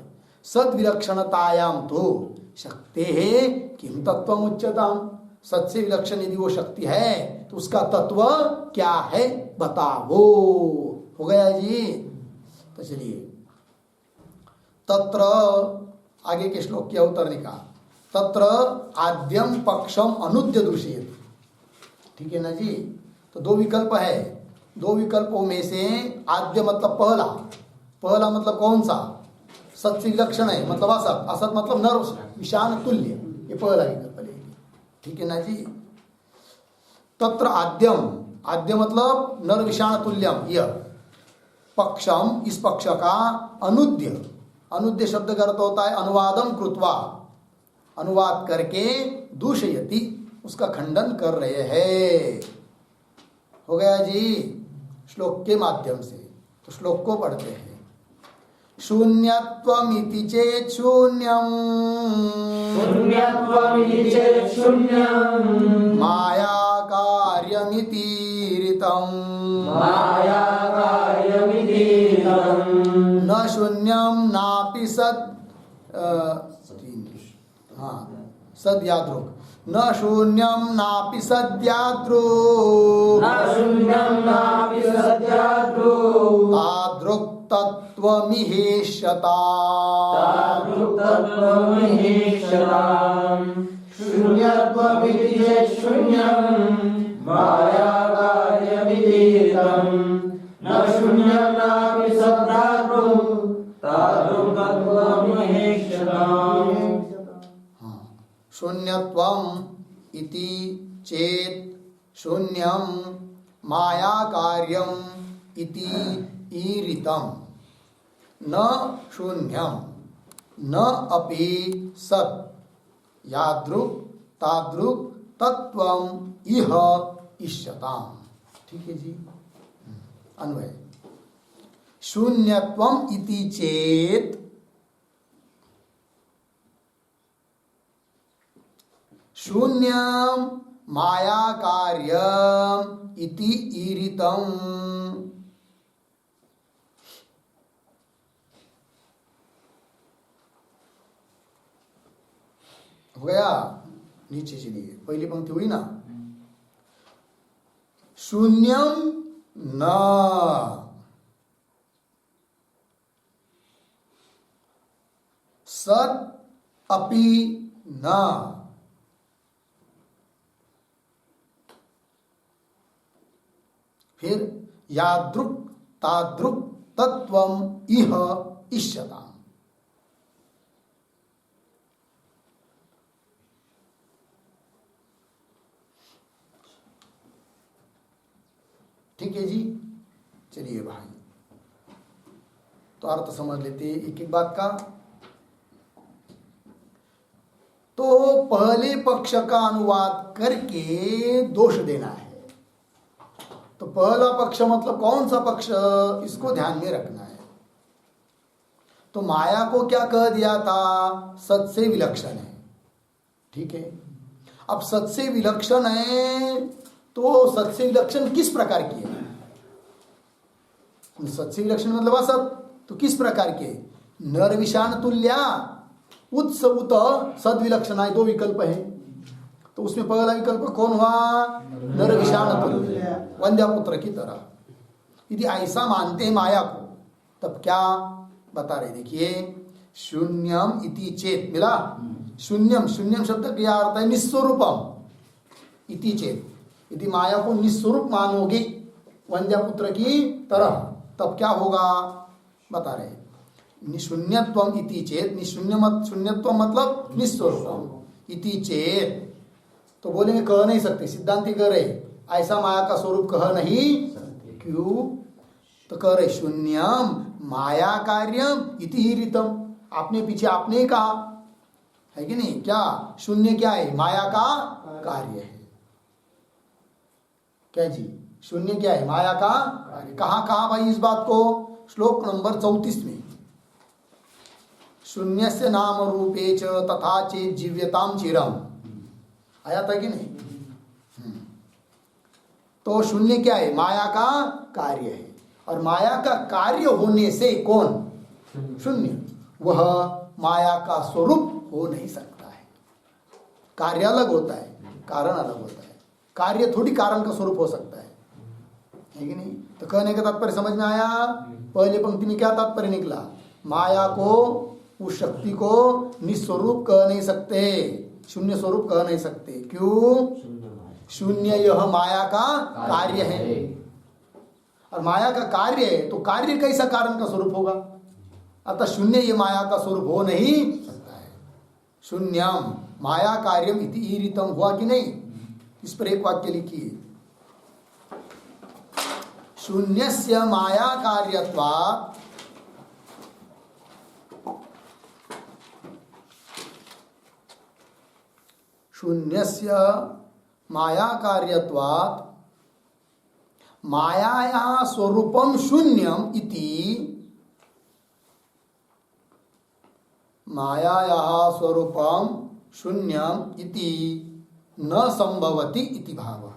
सद्विलक्षणतायाम तो शक्ते है किम तत्व उच्यताम। सत से विलक्षण यदि वो शक्ति है तो उसका तत्व क्या है बताओ। हो गया जी। तो चलिए तत्र आगे के श्लोक की उत्तर निकाल। तत्र आद्यम पक्षम अनुद्य दूषित। ठीक है ना जी। तो दो विकल्प है। दो विकल्पों में से आद्य मतलब पहला। पहला मतलब कौन सा? सत से विलक्षण है मतलब असत। असत मतलब नर विषाण तुल्य। ये पहला विकल्प लेंगे। ठीक है ना जी। तत्र आद्यम, आद्य मतलब नर विषाण तुल्यम। यह पक्षम, इस पक्ष का अनुद्य, अनुद्य शब्द का अर्थ होता है अनुवादम कृत्वा, अनुवाद करके दूषयति, उसका खंडन कर रहे हैं। हो गया जी श्लोक के माध्यम से। तो श्लोक को पढ़ते हैं। शून्यत्वमिति चेत् शून्यम्, शून्यत्वमिति चेत् शून्यम्, माया कार्यमिति ऋतम्, माया कार्यमिति ऋतम्, न शून्यं नापि सत् सद्यादृक्, न शून्यं नापि सद्यादृक्, न शून्यं नापि सद्यादृक्, तादृक् तत्त्वमिहेष्यता, तादृक् तत्त्वमिहेष्यताम्। शून्यत्वमिति चेत् शून्यम्, माया कार्यमिति ऋतम्, न शून्यं नापि सद्यादृक्, तादृक् तत्त्वमिहेष्यताम्। शून्यत्वम् इति चेत् शून्यं माया कार्यम् इति ईरितम्, न शून्यं न अपि सत् यादृक् तादृक् तत्त्वम् इह इष्यताम्। ठीक है जी। अन्वय शून्यत्वम् इति चेत् शून्यं माया कार्यम् इति ईरितम्। हो गया। नीचे चलिए, पहली पंक्ति हुई ना। शून्यम न सत् अपि न, फिर यादृक् तादृक् तत्वम् इह इष्यताम्। ठीक है जी। चलिए भाई, तो अर्थ समझ लेते एक एक बात का। तो पहले पक्ष का अनुवाद करके दोष देना है। तो पहला पक्ष मतलब कौन सा पक्ष, इसको ध्यान में रखना है। तो माया को क्या कह दिया था? सत से विलक्षण है। ठीक है। अब सत से विलक्षण है तो सत से विलक्षण किस प्रकार की है? सत से विलक्षण मतलब असत, तो किस प्रकार के? नर विषाण तुल्या उत्स उत सद विलक्षण, दो विकल्प है। तो उसमें पहला विकल्प कौन हुआ? नर विषाण तुल्य, वंद्यापुत्र की तरह। यदि ऐसा मानते हैं माया को, तब क्या बता रहे? देखिए, शून्यम इति चेत मिला। शून्यम, शून्यम शब्द का अर्थ है निस्वरूपम। इति चेत, यदि माया को निस्वरूप मानोगे वंद्यापुत्र की तरह, तब क्या होगा बता रहे। निशून्यत्वम इति चेत, शून्यत्व मतलब निस्वरूपम। इति चेत तो बोलेंगे कह नहीं सकते, सिद्धांति कह रहे ऐसा माया का स्वरूप कह नहीं। क्यों? तो कह रहे शून्यम माया कार्यम इति ऋतम। आपने पीछे आपने कहा है कि नहीं? क्या शून्य क्या है? माया का कार्य है। क्या जी? शून्य क्या है? माया का कार्य। कहाँ कहाँ भाई इस बात को? श्लोक नंबर 34 में। शून्यस्य नाम रूपे च तथा चेत जीव्यताम चिरम, आया था कि नहीं? तो शून्य क्या है? माया का कार्य है, और माया का कार्य होने से कौन? शून्य। वह माया का स्वरूप हो नहीं सकता है। कार्य अलग होता है, कारण अलग होता है। कार्य थोड़ी कारण का स्वरूप हो सकता है कि नहीं? तो कहने का तात्पर्य समझ में आया? पहले पंक्ति में क्या तात्पर्य निकला? माया को, उस शक्ति को निस्वरूप कह नहीं सकते, शून्य स्वरूप कह नहीं सकते। क्यों? शून्य यह माया का कार्य है, और माया का कार्य है तो कार्य कैसा कारण का स्वरूप होगा? अतः शून्य ये माया का स्वरूप हो नहीं सकता है। शून्यम माया कार्यम इति ईरितम, हुआ कि नहीं? इस पर एक वाक्य लिखिए। शून्यस्य माया कार्यत्वात् शून्यस्य माया कार्यत्वात् मायाया स्वरूपम शून्यम इति, मायाया स्वरूपम शून्यम इति न संभवति इति भावः,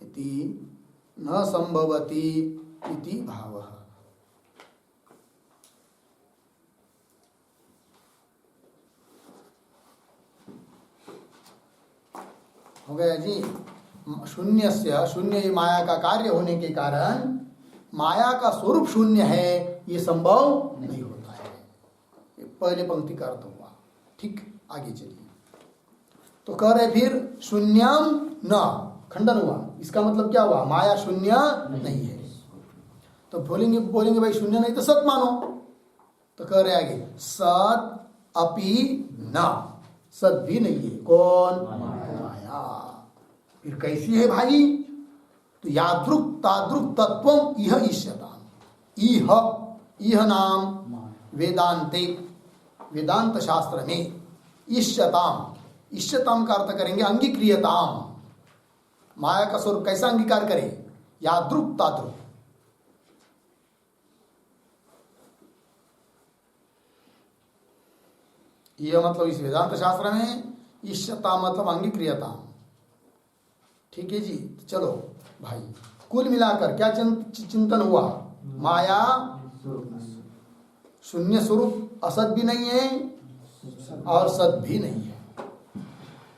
इति न संभवति इति भावः। हो गया जी? शून्य से, शून्य ये माया का कार्य होने के कारण माया का स्वरूप शून्य है, ये संभव नहीं होता है। पहले पंक्ति का अर्थ हुआ। ठीक, आगे चलिए। तो कह रहे फिर शून्यम न, खंडन हुआ। इसका मतलब क्या हुआ? माया शून्य नहीं है। तो बोलेंगे भाई शून्य नहीं तो सत मानो। तो कह रहे आगे सत अपि न, सत भी नहीं है। कौन? माया। फिर कैसी है भाई? तो यादृक तादृक तत्वम इह इष्यताम। इह नाम वेदांते, वेदांत शास्त्र में इष्यताम, इष्यताम का अर्थ करेंगे अंगीक्रियताम। माया का स्वरूप कैसा अंगीकार करे? यादृक तादृक। यह मतलब इस वेदांत शास्त्र में इष्यता मतलब अंगीक्रियता। ठीक है जी? चलो भाई, कुल मिलाकर क्या चिंतन हुआ? माया शून्य स्वरूप, असत भी नहीं है और सत भी नहीं है।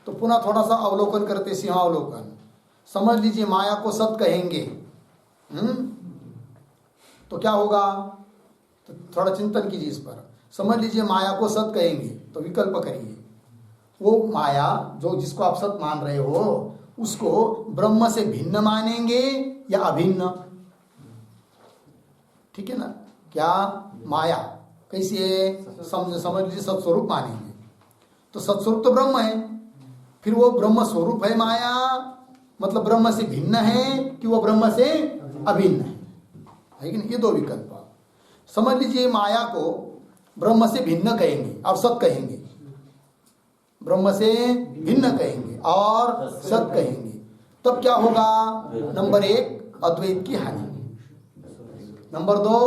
तो पुनः थोड़ा सा अवलोकन करते, सिंहावलोकन। समझ लीजिए माया को सत कहेंगे, तो क्या होगा? तो थोड़ा चिंतन कीजिए इस पर। समझ लीजिए माया को सत कहेंगे तो विकल्प करिए। वो माया जो जिसको आप सत मान रहे हो उसको ब्रह्म से भिन्न मानेंगे या अभिन्न? ठीक है ना? क्या माया कैसी है? समझ लीजिए सत्स्वरूप मानेंगे तो सत्स्वरूप तो ब्रह्म है। फिर वो ब्रह्म स्वरूप है माया, मतलब ब्रह्म से भिन्न है कि वो ब्रह्म से अभिन्न है कि नहीं? ये दो विकल्प। समझ लीजिए माया को ब्रह्म से भिन्न कहेंगे और सत कहेंगे, ब्रह्म से भिन्न कहेंगे और सत कहेंगे, तब क्या होगा? नंबर एक, अद्वैत की हानि। नंबर दो,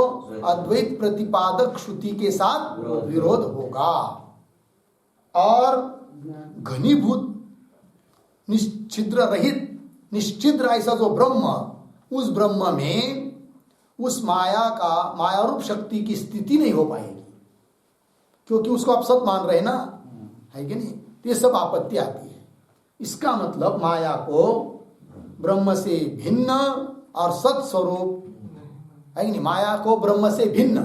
अद्वैत प्रतिपादक श्रुति के साथ विरोध होगा। और घनीभूत निश्चिद्र रहित, निश्चिद्र ऐसा जो ब्रह्म, उस ब्रह्म में उस माया का, माया रूप शक्ति की स्थिति नहीं हो पाएगी, क्योंकि उसको आप सत मान रहे हैं ना, है कि नहीं? तो ये सब आपत्ति आती है। इसका मतलब माया को ब्रह्म से भिन्न और सत स्वरूप, है कि नहीं? माया को ब्रह्म से भिन्न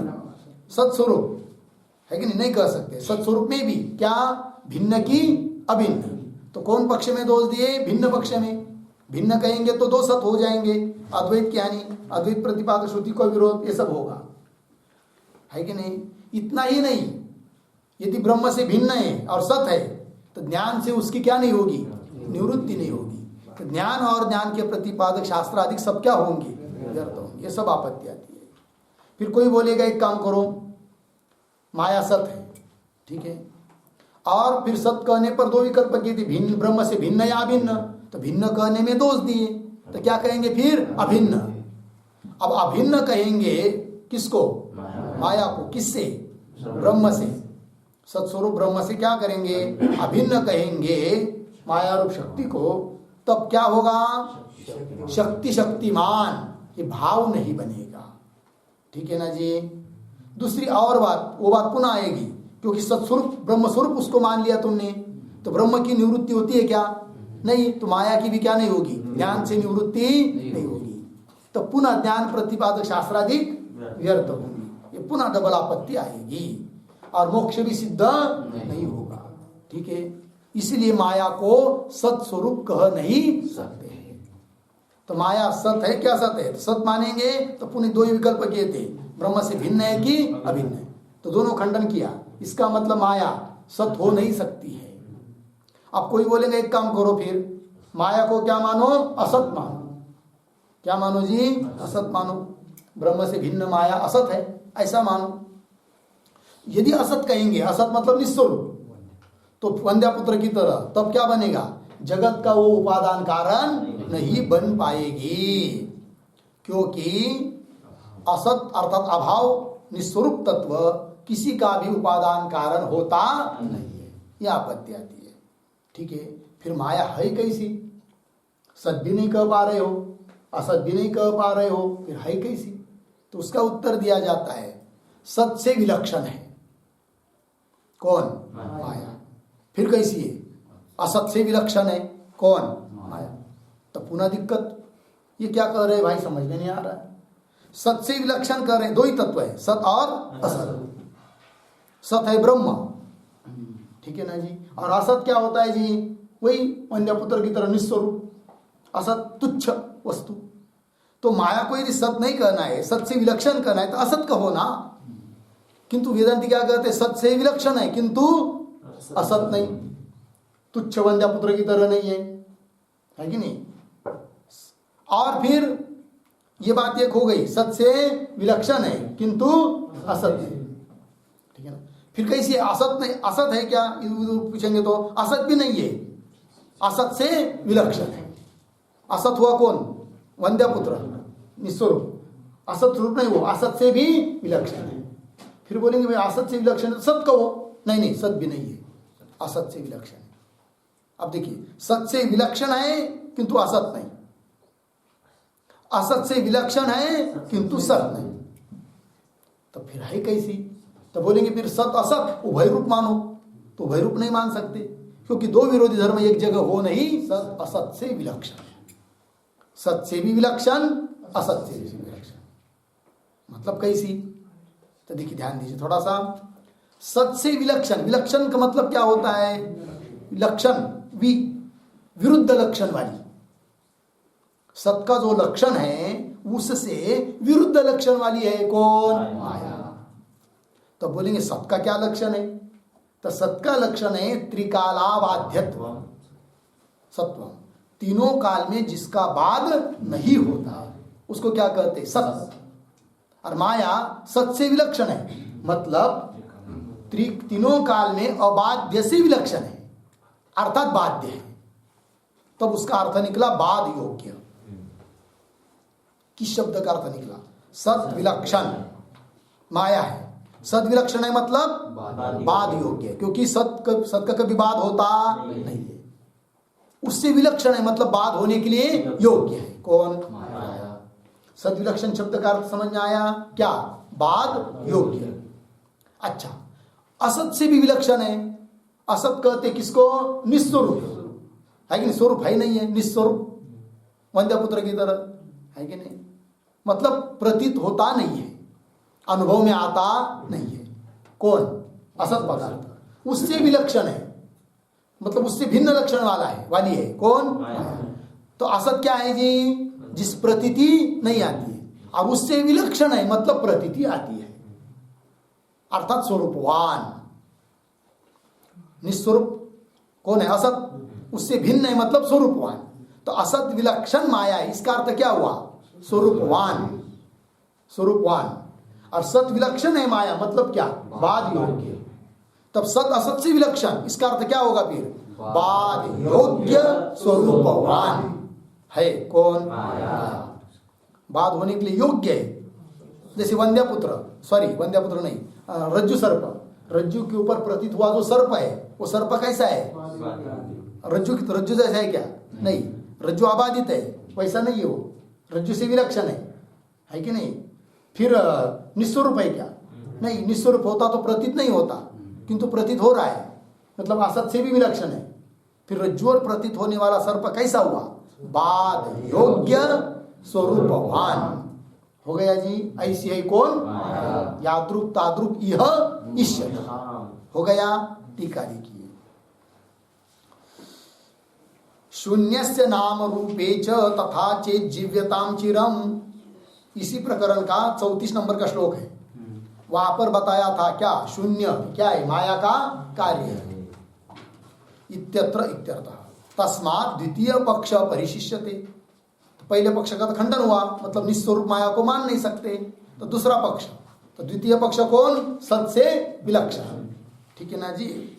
सत स्वरूप, है कि नहीं? नहीं कह सकते। सत स्वरूप में भी क्या? भिन्न की अभिन्न। तो कौन पक्ष में दोष दिए? भिन्न पक्ष में। भिन्न कहेंगे तो दो सत हो जाएंगे, अद्वैत की हानि, अद्वैत प्रतिपादक श्रुति को विरोध, ये सब होगा, है कि नहीं? इतना ही नहीं, यदि ब्रह्म से भिन्न है और सत है तो ज्ञान से उसकी क्या नहीं होगी? निवृत्ति नहीं होगी। तो ज्ञान और ज्ञान के प्रतिपादक शास्त्र आदि सब क्या होंगे? व्यर्थ होंगे। ये सब आपत्ति आती है। फिर कोई बोलेगा एक काम करो, माया सत है, ठीक है, और फिर सत कहने पर दो विकल्प किए थे, भिन्न, ब्रह्म से भिन्न या अभिन्न। तो भिन्न कहने में दोष दिए, तो क्या कहेंगे फिर? अभिन्न। अब अभिन्न कहेंगे किसको? माया को। किससे? ब्रह्म से, सत्स्वरूप ब्रह्म से क्या करेंगे, अभिन्न कहेंगे माया रूप शक्ति को, तब क्या होगा, शक्ति शक्तिमान, ये भाव नहीं बनेगा। ठीक है ना जी। दूसरी और बात, वो बात पुनः आएगी, क्योंकि सत्स्वरूप ब्रह्म स्वरूप उसको मान लिया तुमने, तो ब्रह्म की निवृत्ति होती है क्या, नहीं, तो माया की भी क्या नहीं होगी, ज्ञान से निवृत्ति नहीं होगी, तो पुनः ज्ञान प्रतिपादक शास्त्राधिक व्यर्थ होंगी, ये पुनः डबल आपत्ति आएगी और मोक्ष भी सिद्ध नहीं होगा। ठीक है, इसलिए माया को सत स्वरूप कह नहीं सकते हैं। तो माया सत है क्या, सत है, तो सत मानेंगे तो पुनः दो ही विकल्प किए थे, ब्रह्म से भिन्न है कि अभिन्न है, तो दोनों खंडन किया, इसका मतलब माया सत हो नहीं सकती है। अब कोई बोलेंगे एक काम करो, फिर माया को क्या मानो, असत मानो। क्या मानो जी, असत मानो, ब्रह्म से भिन्न माया असत है, ऐसा मानो। यदि असत कहेंगे, असत मतलब निस्वरूप, तो वंद्या पुत्र की तरह, तब क्या बनेगा, जगत का वो उपादान कारण नहीं बन पाएगी, क्योंकि असत अर्थात अभाव निस्वरूप तत्व किसी का भी उपादान कारण होता नहीं है, यह आपत्ति आती है। ठीक है, फिर माया है कैसी, सत भी नहीं कह पा रहे हो, असत भी नहीं कह पा रहे हो, फिर है कैसी, तो उसका उत्तर दिया जाता है सत से विलक्षण है। कौन, माया। फिर कैसी है, असत से विलक्षण है, कौन, माया। तो पुनः दिक्कत, ये क्या कह रहे हैं भाई, समझ में नहीं आ रहा है। सत से विलक्षण कर रहे हैं, दो ही तत्व है, सत और असत। सत है ब्रह्म, ठीक है ना जी, और असत क्या होता है जी, वही वंद्यपुत्र की तरह निस्वरूप, असत तुच्छ वस्तु। तो माया को यदि सत नहीं कहना है, सत से विलक्षण करना है, तो असत कहो ना। किंतु वेदांति क्या कहते हैं, सत से विलक्षण है किंतु असत नहीं, तुच्छ वंद्यपुत्र की तरह नहीं है कि नहीं। और फिर ये बात एक हो गई, सत से विलक्षण है किंतु असत है, ठीक है ना। फिर कैसी है, असत नहीं, असत है क्या पूछेंगे तो असत भी नहीं है, असत से विलक्षण है। असत हुआ कौन, वंद्यपुत्र निस्वरूप, असत स्वरूप नहीं, वो असत से भी विलक्षण है। फिर बोलेंगे भाई असत से विलक्षण है, सत कहो, नहीं, सत भी नहीं है, असत से विलक्षण है। अब देखिए, सत से विलक्षण है किंतु असत नहीं, असत से विलक्षण है किंतु सत नहीं, तो फिर है कैसी, तो बोलेंगे फिर सत असत उभय रूप मानो, तो उभय रूप नहीं मान सकते, क्योंकि दो विरोधी धर्म एक जगह हो नहीं। सत असत से विलक्षण, सत से भी विलक्षण, असत से भी विलक्षण, मतलब कैसी, तो देखिए ध्यान दीजिए थोड़ा सा। सत से विलक्षण, विलक्षण का मतलब क्या होता है, लक्षण विरुद्ध लक्षण वाली, सत का जो लक्षण है उससे विरुद्ध लक्षण वाली है कौन, माया। तो बोलेंगे सत का क्या लक्षण है, तो सत का लक्षण है त्रिकालाबाध्यत्व, सत्व, तीनों काल में जिसका बाद नहीं होता उसको क्या कहते, सत। और माया सत से विलक्षण है, मतलब तीनों काल में अबाध्य से विलक्षण है, अर्थात बाध्य है, तब तो उसका अर्थ निकला बाद योग्य। किस शब्द का अर्थ निकला, सत विलक्षण माया है, सत विलक्षण है मतलब बाद योग्य, क्योंकि सत का कभी बाद होता नहीं है, उससे विलक्षण है मतलब बाद होने के लिए योग्य है, कौन, माया। सत विलक्षण शब्द का अर्थ समझ में आया क्या, बाद योग्य। अच्छा, असत से भी विलक्षण है, असत कहते किसको, निस्वरूप है कि नहीं, स्वरूप है नहीं है, निस्वरूप वंद्यपुत्र की तरह है कि नहीं, मतलब प्रतीत होता नहीं है, अनुभव में आता नहीं है, कौन, असत पदार्थ, उससे विलक्षण है, मतलब उससे भिन्न लक्षण वाला है, वाली है, कौन, तो असत क्या है जी, जिस प्रतीति नहीं आती है, और उससे विलक्षण है मतलब प्रतीति आती है, अर्थात स्वरूपवान। निस्वरूप कौन है, असत, उससे भिन्न है मतलब स्वरूपवान, तो असत विलक्षण माया है, इसका अर्थ क्या हुआ, स्वरूपवान, स्वरूपवान। और सत विलक्षण है माया मतलब क्या, बाद योग्य, तब सत असत से विलक्षण, इसका अर्थ क्या होगा फिर, बाद योग्य स्वरूपवान है, कौन, माया। बाद होने के लिए योग्य है, जैसे वंद्यपुत्र, सॉरी वंद्यपुत्र नहीं, रज्जु सर्प, रज्जु के ऊपर प्रतीत हुआ जो सर्प है वो सर्प कैसा है? रज्जु जैसा है क्या? नहीं, रज्जु आबादित है, वैसा नहीं है वो, रज्जु से विलक्षण है कि नहीं? फिर निस्वरूप है क्या? नहीं, निस्वरूप होता तो प्रतीत नहीं होता, किंतु प्रतीत हो रहा है, मतलब असत से भी विलक्षण है। फिर रज्जु और प्रतीत होने वाला सर्प कैसा हुआ? बाध योग्य स्वरूपवान हो गया जी। ऐसी है कौन? यादृक तादृक यह ईश्वर हो गया। टीका लिखिए, शून्यस्य नाम रूपे च तथा चेत जीव्यताम चिरम, इसी प्रकरण का 34 नंबर का श्लोक है। वहां पर बताया था क्या? शून्य क्या है? माया का कार्य है। इत्यत्र इत्यर्थः तस्मात् द्वितीय पक्ष परिशिष्यते, तो पहले पक्ष का तो खंडन हुआ, मतलब निस्वरूप माया को मान नहीं सकते। तो दूसरा पक्ष, तो द्वितीय पक्ष कौन? सत से विलक्षण, ठीक है ना जी।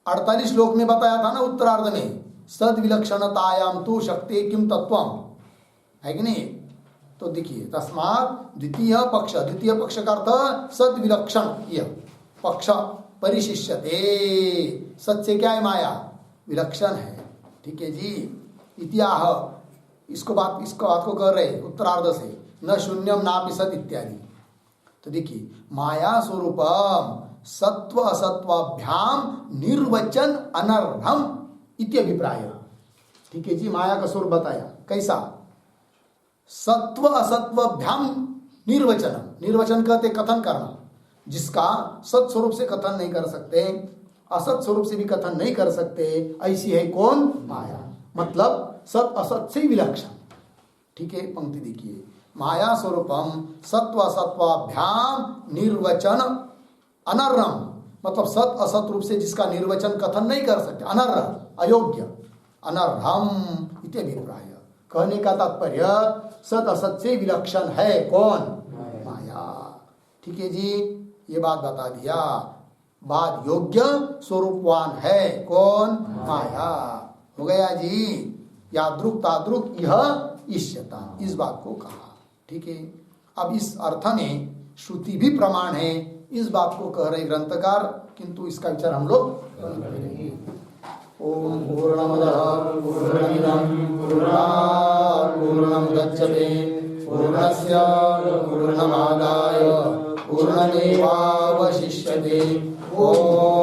48 श्लोक में बताया था ना उत्तरार्ध में, सद विलक्षणतायाम तु शक्ति किम तत्वम, है कि नहीं? तो देखिए, तस्मात् द्वितीय पक्ष, द्वितीय पक्ष का अर्थ सद विलक्षण यह पक्ष परिशिष्यते, सत से क्या है? माया विलक्षण है, ठीक है जी। इत्याह, इसको बात को कर रहे उत्तरार्ध से, न शून्यम नापि सत इत्यादि। तो देखिए, माया स्वरूपम सत्व असत्वाभ्याम निर्वचन अनर्हम इत्यभिप्राय, ठीक है जी। माया का स्वरूप बताया कैसा? सत्व असत्वाभ्याम निर्वचन, निर्वचन कहते कथन करना, जिसका सत स्वरूप से कथन नहीं कर सकते, असत स्वरूप से भी कथन नहीं कर सकते, ऐसी है कौन? माया, मतलब सत असत से विलक्षण, ठीक है। पंक्ति देखिए, माया स्वरूपम सत्व असत्वाभ्याम निर्वचन अनर्हम, मतलब सत असत रूप से जिसका निर्वचन कथन नहीं कर सकते, अनर्ह अयोग्य, अनर्हम इत्यभिप्राय। कहने का तात्पर्य सत असत से विलक्षण है कौन? माया, ठीक है जी। ये बात बता दिया। बात योग्य स्वरूपवान है कौन? माया हो गया जी। यादृक तादृक यह ईश्यता, इस बात को कहा, ठीक है। अब इस अर्थ में श्रुति भी प्रमाण है, इस बात को कह रहे ग्रंथकार, किंतु इसका विचार हम लोग करेंगे। ओम पूर्णमदः पूर्णमिदं पूर्णात् पूर्णमुदच्यते पूर्णस्य पूर्णमादाय पूर्णमेवावशिष्यते। ओम